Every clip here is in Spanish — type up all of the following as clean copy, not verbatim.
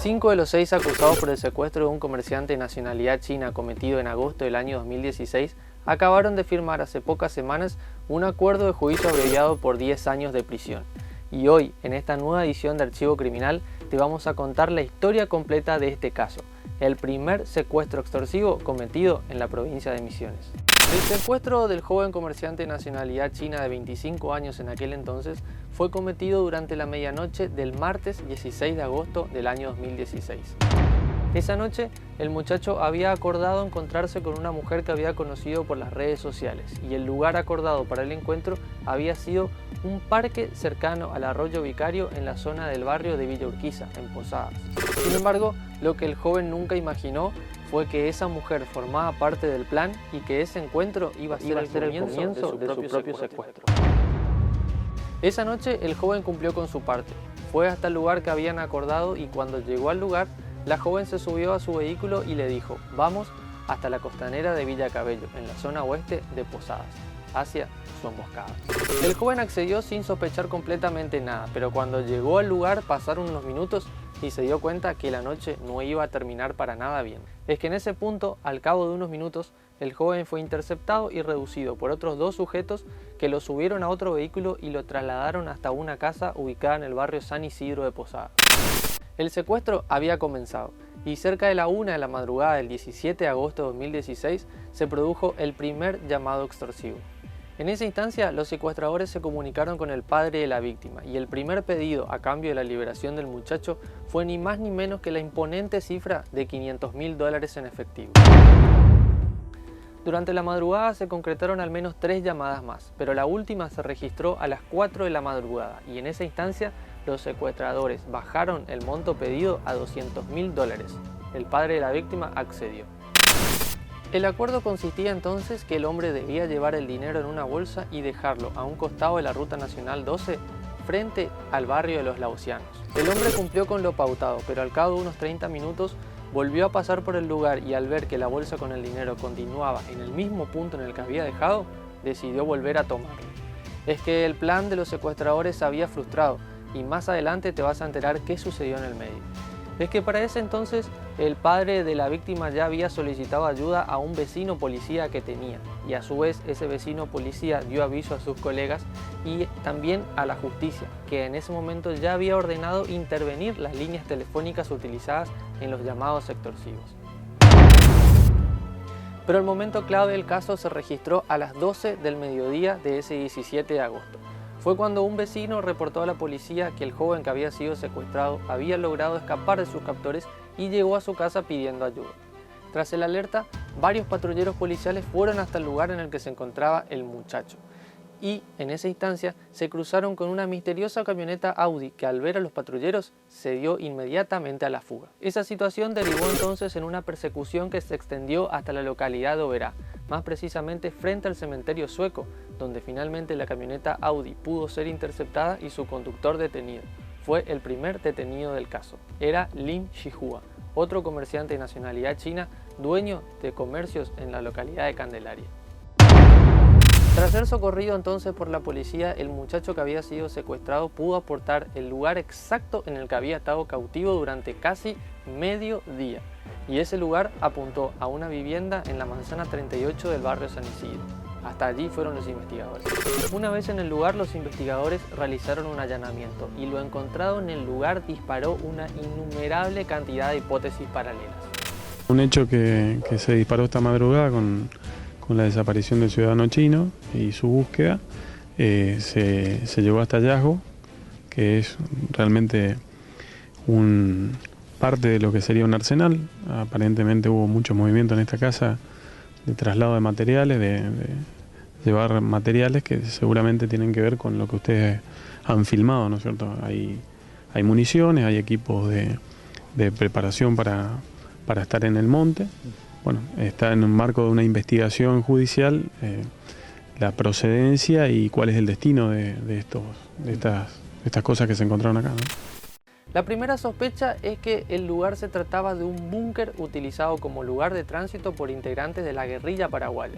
5 de los 6 acusados por el secuestro de un comerciante de nacionalidad china cometido en agosto del año 2016 acabaron de firmar hace pocas semanas un acuerdo de juicio abreviado por 10 años de prisión. Y hoy, en esta nueva edición de Archivo Criminal, te vamos a contar la historia completa de este caso, el primer secuestro extorsivo cometido en la provincia de Misiones. El secuestro del joven comerciante de nacionalidad china de 25 años en aquel entonces fue cometido durante la medianoche del martes 16 de agosto del año 2016. Esa noche, el muchacho había acordado encontrarse con una mujer que había conocido por las redes sociales y el lugar acordado para el encuentro había sido un parque cercano al arroyo Vicario en la zona del barrio de Villa Urquiza, en Posadas. Sin embargo, lo que el joven nunca imaginó fue que esa mujer formaba parte del plan y que ese encuentro iba a ser el comienzo de su propio secuestro. Esa noche el joven cumplió con su parte, fue hasta el lugar que habían acordado y cuando llegó al lugar, la joven se subió a su vehículo y le dijo: vamos hasta la costanera de Villa Cabello, en la zona oeste de Posadas, hacia su emboscada. El joven accedió sin sospechar completamente nada, pero cuando llegó al lugar pasaron unos minutos y se dio cuenta que la noche no iba a terminar para nada bien. Es que en ese punto, al cabo de unos minutos, el joven fue interceptado y reducido por otros dos sujetos que lo subieron a otro vehículo y lo trasladaron hasta una casa ubicada en el barrio San Isidro de Posadas. El secuestro había comenzado y cerca de la 1 de la madrugada del 17 de agosto de 2016 se produjo el primer llamado extorsivo. En esa instancia, los secuestradores se comunicaron con el padre de la víctima y el primer pedido a cambio de la liberación del muchacho fue ni más ni menos que la imponente cifra de $500.000 en efectivo. Durante la madrugada se concretaron al menos 3 llamadas más, pero la última se registró a las 4 de la madrugada y en esa instancia los secuestradores bajaron el monto pedido a $200.000. El padre de la víctima accedió. El acuerdo consistía entonces que el hombre debía llevar el dinero en una bolsa y dejarlo a un costado de la Ruta Nacional 12 frente al barrio de Los Lausianos. El hombre cumplió con lo pautado, pero al cabo de unos 30 minutos volvió a pasar por el lugar y al ver que la bolsa con el dinero continuaba en el mismo punto en el que había dejado, decidió volver a tomarlo. Es que el plan de los secuestradores se había frustrado y más adelante te vas a enterar qué sucedió en el medio. Es que para ese entonces el padre de la víctima ya había solicitado ayuda a un vecino policía que tenía y a su vez ese vecino policía dio aviso a sus colegas y también a la justicia, que en ese momento ya había ordenado intervenir las líneas telefónicas utilizadas en los llamados extorsivos. Pero el momento clave del caso se registró a las 12 del mediodía de ese 17 de agosto. Fue cuando un vecino reportó a la policía que el joven que había sido secuestrado había logrado escapar de sus captores y llegó a su casa pidiendo ayuda. Tras el alerta, varios patrulleros policiales fueron hasta el lugar en el que se encontraba el muchacho. Y en esa instancia se cruzaron con una misteriosa camioneta Audi que al ver a los patrulleros se dio inmediatamente a la fuga. Esa situación derivó entonces en una persecución que se extendió hasta la localidad de Oberá, más precisamente frente al cementerio sueco, donde finalmente la camioneta Audi pudo ser interceptada y su conductor detenido. Fue el primer detenido del caso. Era Lin Shihua, otro comerciante de nacionalidad china, dueño de comercios en la localidad de Candelaria. Tras ser socorrido entonces por la policía, el muchacho que había sido secuestrado pudo aportar el lugar exacto en el que había estado cautivo durante casi medio día. Y ese lugar apuntó a una vivienda en la manzana 38 del barrio San Isidro. Hasta allí fueron los investigadores. Una vez en el lugar, los investigadores realizaron un allanamiento y lo encontrado en el lugar disparó una innumerable cantidad de hipótesis paralelas. Un hecho que se disparó esta madrugada con la desaparición del ciudadano chino y su búsqueda, se llegó hasta hallazgo, que es realmente parte de lo que sería un arsenal. Aparentemente hubo mucho movimiento en esta casa de traslado de materiales, de llevar materiales que seguramente tienen que ver con lo que ustedes han filmado, ¿no es cierto? Hay municiones, hay equipos de preparación para estar en el monte. Bueno, está en un marco de una investigación judicial la procedencia y cuál es el destino de estas cosas que se encontraron acá, ¿no? La primera sospecha es que el lugar se trataba de un búnker utilizado como lugar de tránsito por integrantes de la guerrilla paraguaya,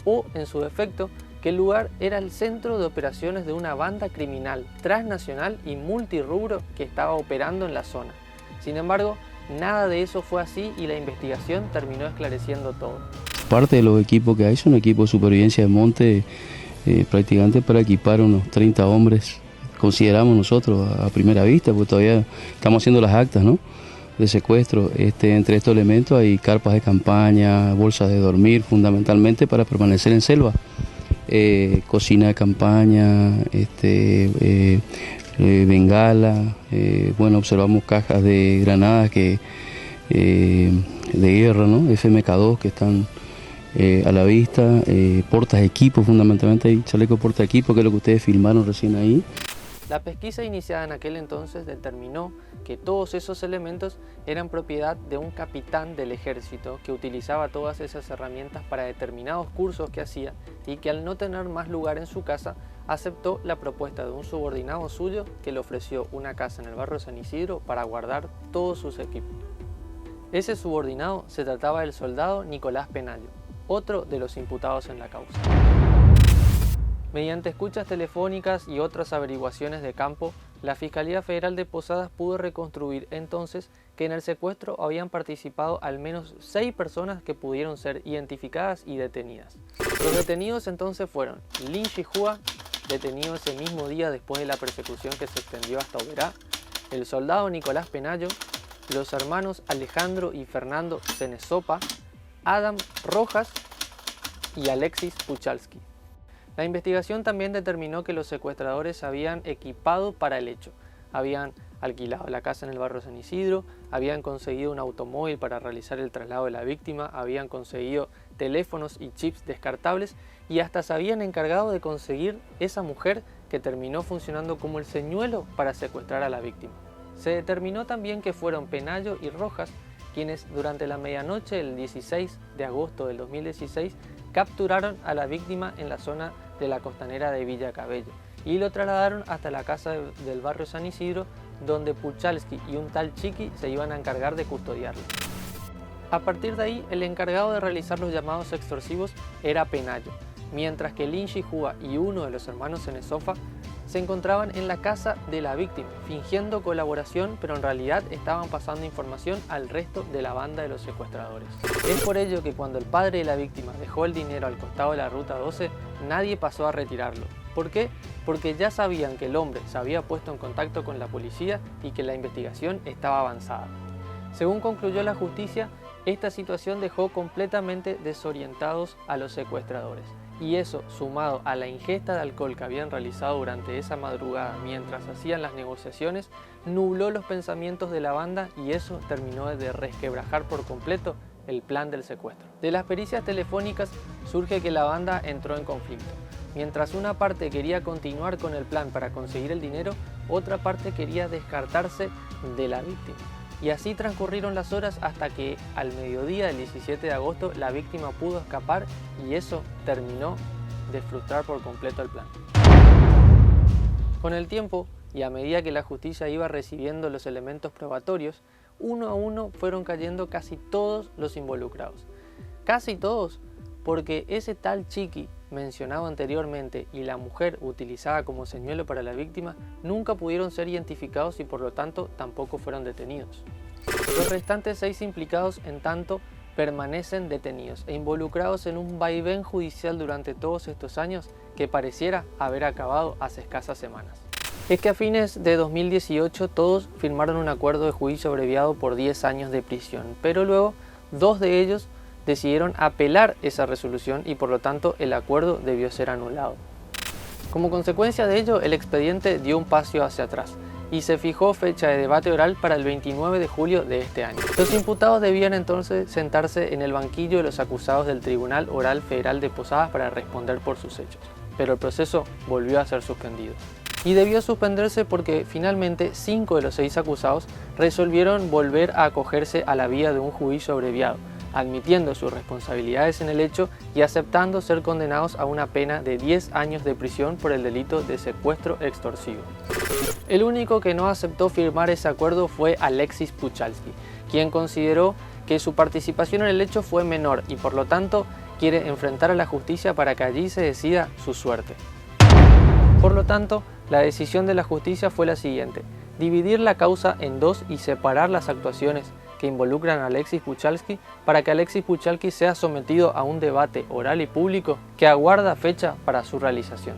o, en su defecto, que el lugar era el centro de operaciones de una banda criminal transnacional y multirrubro que estaba operando en la zona. Sin embargo, nada de eso fue así y la investigación terminó esclareciendo todo. Parte de los equipos que hay son equipos de supervivencia de monte, prácticamente para equipar unos 30 hombres, consideramos nosotros a primera vista, porque todavía estamos haciendo las actas, ¿no?, de secuestro. Entre estos elementos hay carpas de campaña, bolsas de dormir, fundamentalmente para permanecer en selva, cocina de campaña, bengala, bueno, observamos cajas de granadas de guerra, ¿no?, FMK2 que están a la vista, portas equipo, fundamentalmente hay chaleco porta equipo, que es lo que ustedes filmaron recién ahí. La pesquisa iniciada en aquel entonces determinó que todos esos elementos eran propiedad de un capitán del ejército que utilizaba todas esas herramientas para determinados cursos que hacía y que al no tener más lugar en su casa aceptó la propuesta de un subordinado suyo que le ofreció una casa en el barrio San Isidro para guardar todos sus equipos. Ese subordinado se trataba del soldado Nicolás Penayo, otro de los imputados en la causa. Mediante escuchas telefónicas y otras averiguaciones de campo, la Fiscalía Federal de Posadas pudo reconstruir entonces que en el secuestro habían participado al menos 6 personas que pudieron ser identificadas y detenidas. Los detenidos entonces fueron Lin Shihua, detenido ese mismo día después de la persecución que se extendió hasta Oberá, el soldado Nicolás Penayo, los hermanos Alejandro y Fernando Cenesopa, Adam Rojas y Alexis Puchalski. La investigación también determinó que los secuestradores se habían equipado para el hecho. Habían alquilado la casa en el barrio San Isidro, habían conseguido un automóvil para realizar el traslado de la víctima, habían conseguido teléfonos y chips descartables y hasta se habían encargado de conseguir esa mujer que terminó funcionando como el señuelo para secuestrar a la víctima. Se determinó también que fueron Penayo y Rojas quienes durante la medianoche del 16 de agosto del 2016 capturaron a la víctima en la zona de la costanera de Villa Cabello y lo trasladaron hasta la casa del barrio San Isidro, donde Puchalski y un tal Chiqui se iban a encargar de custodiarlo. A partir de ahí, el encargado de realizar los llamados extorsivos era Penayo, mientras que Lin Shihua y uno de los hermanos Cenesopa se encontraban en la casa de la víctima, fingiendo colaboración, pero en realidad estaban pasando información al resto de la banda de los secuestradores. Es por ello que cuando el padre de la víctima dejó el dinero al costado de la Ruta 12, nadie pasó a retirarlo. ¿Por qué? Porque ya sabían que el hombre se había puesto en contacto con la policía y que la investigación estaba avanzada. Según concluyó la justicia, esta situación dejó completamente desorientados a los secuestradores. Y eso, sumado a la ingesta de alcohol que habían realizado durante esa madrugada mientras hacían las negociaciones, nubló los pensamientos de la banda y eso terminó de resquebrajar por completo el plan del secuestro. De las pericias telefónicas surge que la banda entró en conflicto. Mientras una parte quería continuar con el plan para conseguir el dinero, otra parte quería descartarse de la víctima. Y así transcurrieron las horas hasta que al mediodía del 17 de agosto la víctima pudo escapar y eso terminó de frustrar por completo el plan. Con el tiempo y a medida que la justicia iba recibiendo los elementos probatorios, uno a uno fueron cayendo casi todos los involucrados. Casi todos, porque ese tal Chiqui mencionado anteriormente y la mujer utilizada como señuelo para la víctima nunca pudieron ser identificados y por lo tanto tampoco fueron detenidos. Los restantes 6 implicados en tanto permanecen detenidos e involucrados en un vaivén judicial durante todos estos años que pareciera haber acabado hace escasas semanas. Es que a fines de 2018 todos firmaron un acuerdo de juicio abreviado por 10 años de prisión, pero luego 2 de ellos decidieron apelar esa resolución y por lo tanto el acuerdo debió ser anulado. Como consecuencia de ello, el expediente dio un paso hacia atrás y se fijó fecha de debate oral para el 29 de julio de este año. Los imputados debían entonces sentarse en el banquillo de los acusados del Tribunal Oral Federal de Posadas para responder por sus hechos, pero el proceso volvió a ser suspendido. Y debió suspenderse porque finalmente 5 de los 6 acusados resolvieron volver a acogerse a la vía de un juicio abreviado, admitiendo sus responsabilidades en el hecho y aceptando ser condenados a una pena de 10 años de prisión por el delito de secuestro extorsivo. El único que no aceptó firmar ese acuerdo fue Alexis Puchalski, quien consideró que su participación en el hecho fue menor y por lo tanto quiere enfrentar a la justicia para que allí se decida su suerte. Por lo tanto, la decisión de la justicia fue la siguiente: dividir la causa en dos y separar las actuaciones que involucran a Alexis Puchalski para que Alexis Puchalski sea sometido a un debate oral y público que aguarda fecha para su realización.